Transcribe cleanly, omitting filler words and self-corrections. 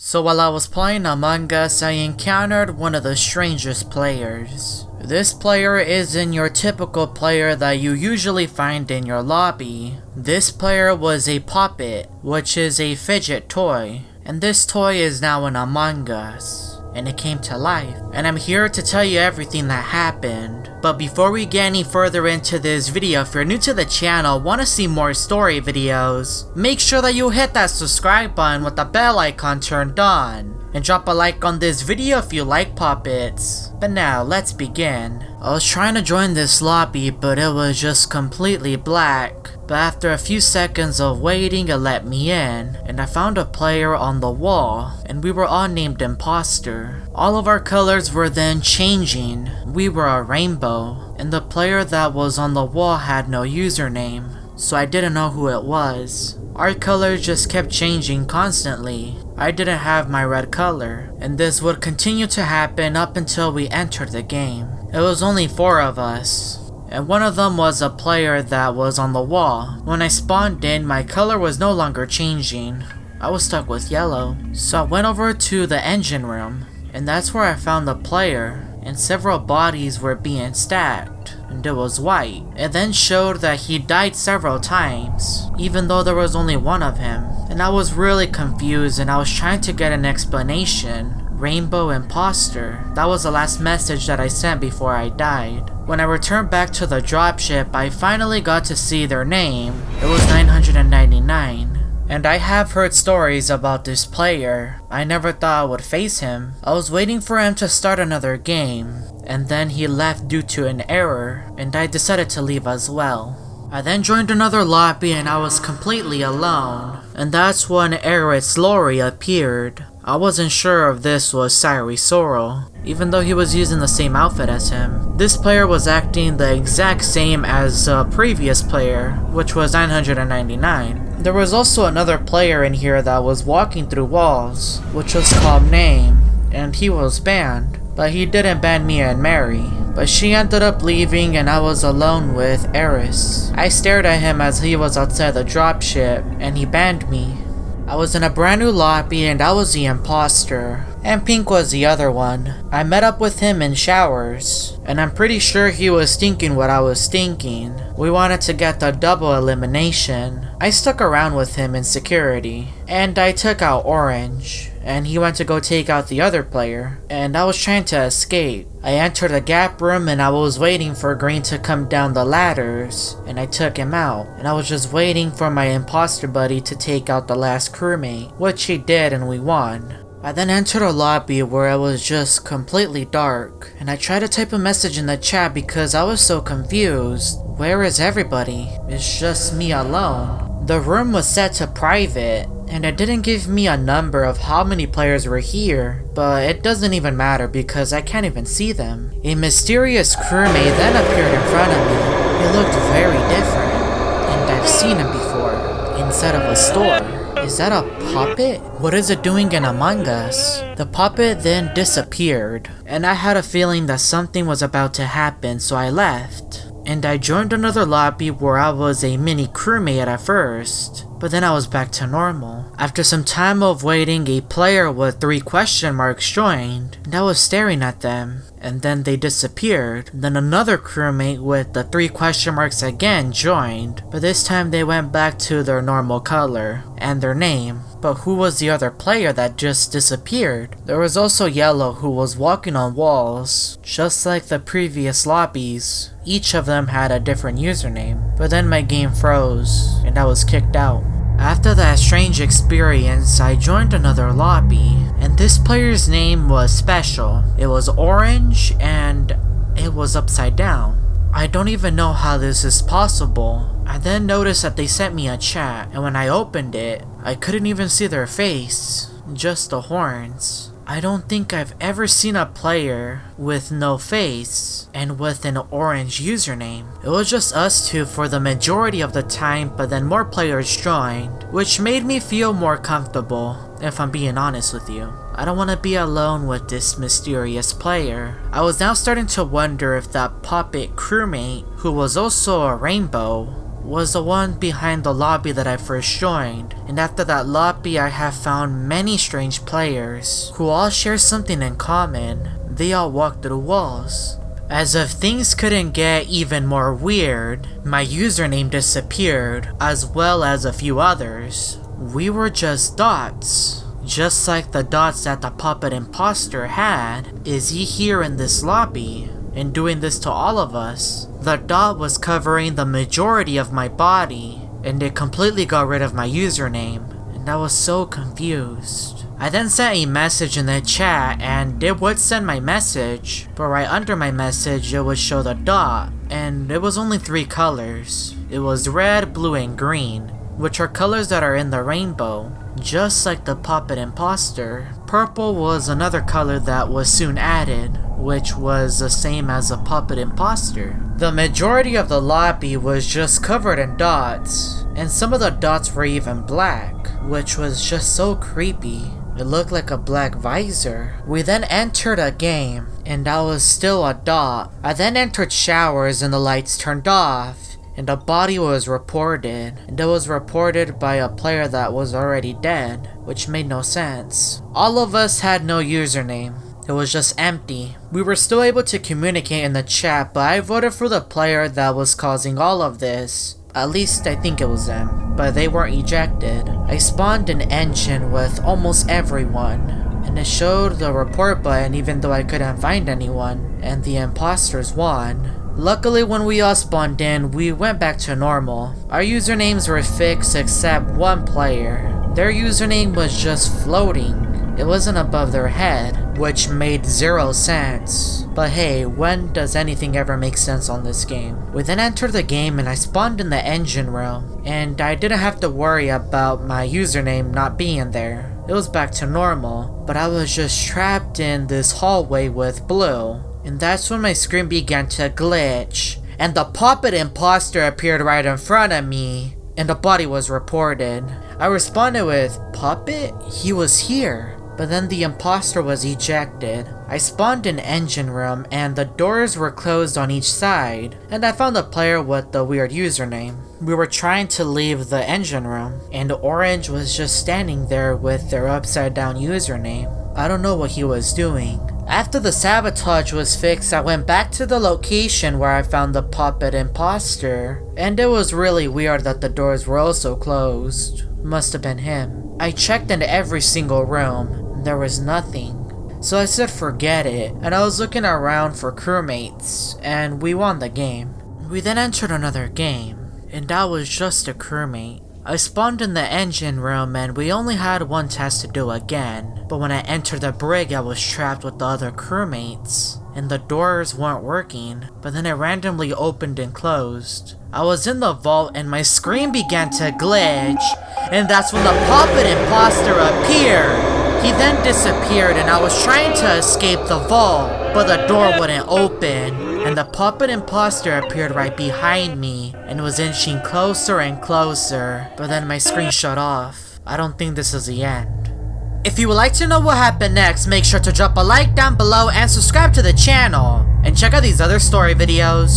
So while I was playing Among Us, I encountered one of the strangest players. This player isn't your typical player that you usually find in your lobby. This player was a puppet, which is a fidget toy. And this toy is now in Among Us. And it came to life. And I'm here to tell you everything that happened. But before we get any further into this video, if you're new to the channel, want to see more story videos, make sure that you hit that subscribe button with the bell icon turned on. And drop a like on this video if you like puppets. But now, let's begin. I was trying to join this lobby, but it was just completely black. But after a few seconds of waiting, it let me in, and I found a player on the wall, and we were all named Imposter. All of our colors were then changing. We were a rainbow, and the player that was on the wall had no username, so I didn't know who it was. Our colors just kept changing constantly. I didn't have my red color, and this would continue to happen up until we entered the game. It was only 4 of us, and one of them was a player that was on the wall. When I spawned in, my color was no longer changing. I was stuck with yellow. So I went over to the engine room, and that's where I found the player, and several bodies were being stacked, and it was white. It then showed that he died several times, even though there was only one of him. And I was really confused, and I was trying to get an explanation. Rainbow Imposter. That was the last message that I sent before I died. When I returned back to the dropship, I finally got to see their name. It was 999. And I have heard stories about this player. I never thought I would face him. I was waiting for him to start another game, and then he left due to an error, and I decided to leave as well. I then joined another lobby and I was completely alone, and that's when Eretz Lori appeared. I wasn't sure if this was Siri Sorrel, even though he was using the same outfit as him. This player was acting the exact same as the previous player, which was 999. There was also another player in here that was walking through walls, which was clamname, and he was banned. But he didn't ban me and Mary. But she ended up leaving and I was alone with Eris. I stared at him as he was outside the dropship, and he banned me. I was in a brand new lobby and I was the imposter, and Pink was the other one. I met up with him in showers, and I'm pretty sure he was thinking what I was thinking. We wanted to get the double elimination. I stuck around with him in security, and I took out Orange, and he went to go take out the other player, and I was trying to escape. I entered the gap room and I was waiting for Green to come down the ladders, and I took him out, and I was just waiting for my imposter buddy to take out the last crewmate, which he did, and we won. I then entered a lobby where it was just completely dark, and I tried to type a message in the chat because I was so confused. Where is everybody? It's just me alone. The room was set to private, and it didn't give me a number of how many players were here, but it doesn't even matter because I can't even see them. A mysterious crewmate then appeared in front of me. He looked very different, and I've seen him before, inside of a store. Is that a puppet? What is it doing in Among Us? The puppet then disappeared, and I had a feeling that something was about to happen, so I left. And I joined another lobby where I was a mini crewmate at first, but then I was back to normal. After some time of waiting, a player with 3 question marks joined, and I was staring at them, and then they disappeared. Then another crewmate with the 3 question marks again joined, but this time they went back to their normal color and their name. But who was the other player that just disappeared? There was also Yellow, who was walking on walls, just like the previous lobbies. Each of them had a different username, but then my game froze, and I was kicked out. After that strange experience, I joined another lobby, and this player's name was special. It was orange, and it was upside down. I don't even know how this is possible. I then noticed that they sent me a chat, and when I opened it, I couldn't even see their face, just the horns. I don't think I've ever seen a player with no face and with an orange username. It was just us two for the majority of the time, but then more players joined, which made me feel more comfortable, if I'm being honest with you. I don't want to be alone with this mysterious player. I was now starting to wonder if that puppet crewmate, who was also a rainbow, was the one behind the lobby that I first joined, and after that lobby I have found many strange players who all share something in common. They all walk through walls. As if things couldn't get even more weird, my username disappeared, as well as a few others. We were just dots. Just like the dots that the puppet imposter had. Is he here in this lobby and doing this to all of us? The dot was covering the majority of my body, and it completely got rid of my username, and I was so confused. I then sent a message in the chat, and it would send my message, but right under my message it would show the dot, and it was only 3 colors. It was red, blue, and green, which are colors that are in the rainbow. Just like the puppet imposter, purple was another color that was soon added, which was the same as a puppet imposter. The majority of the lobby was just covered in dots, and some of the dots were even black, which was just so creepy. It looked like a black visor. We then entered a game, and I was still a dot. I then entered showers and the lights turned off, and a body was reported, and it was reported by a player that was already dead, which made no sense. All of us had no username. It was just empty. We were still able to communicate in the chat, but I voted for the player that was causing all of this. At least I think it was them, but they weren't ejected. I spawned an engine with almost everyone, and it showed the report button even though I couldn't find anyone, and the imposters won. Luckily, when we all spawned in, we went back to normal. Our usernames were fixed except one player. Their username was just floating. It wasn't above their head, which made 0 sense. But hey, when does anything ever make sense on this game? We then entered the game and I spawned in the engine room, and I didn't have to worry about my username not being there. It was back to normal, but I was just trapped in this hallway with blue. And that's when my screen began to glitch, and the puppet imposter appeared right in front of me, and the body was reported. I responded with, "Puppet? He was here." But then the imposter was ejected. I spawned in engine room, and the doors were closed on each side, and I found a player with the weird username. We were trying to leave the engine room, and Orange was just standing there with their upside down username. I don't know what he was doing. After the sabotage was fixed, I went back to the location where I found the puppet imposter, and it was really weird that the doors were also closed. Must have been him. I checked in every single room, there was nothing. So I said forget it, and I was looking around for crewmates, and we won the game. We then entered another game, and I was just a crewmate. I spawned in the engine room and we only had one task to do again, but when I entered the brig I was trapped with the other crewmates, and the doors weren't working, but then it randomly opened and closed. I was in the vault and my screen began to glitch, and that's when the puppet imposter appeared. He then disappeared and I was trying to escape the vault, but the door wouldn't open. And the puppet imposter appeared right behind me and was inching closer and closer, but then my screen shut off. I don't think this is the end. If you would like to know what happened next, make sure to drop a like down below and subscribe to the channel. And check out these other story videos.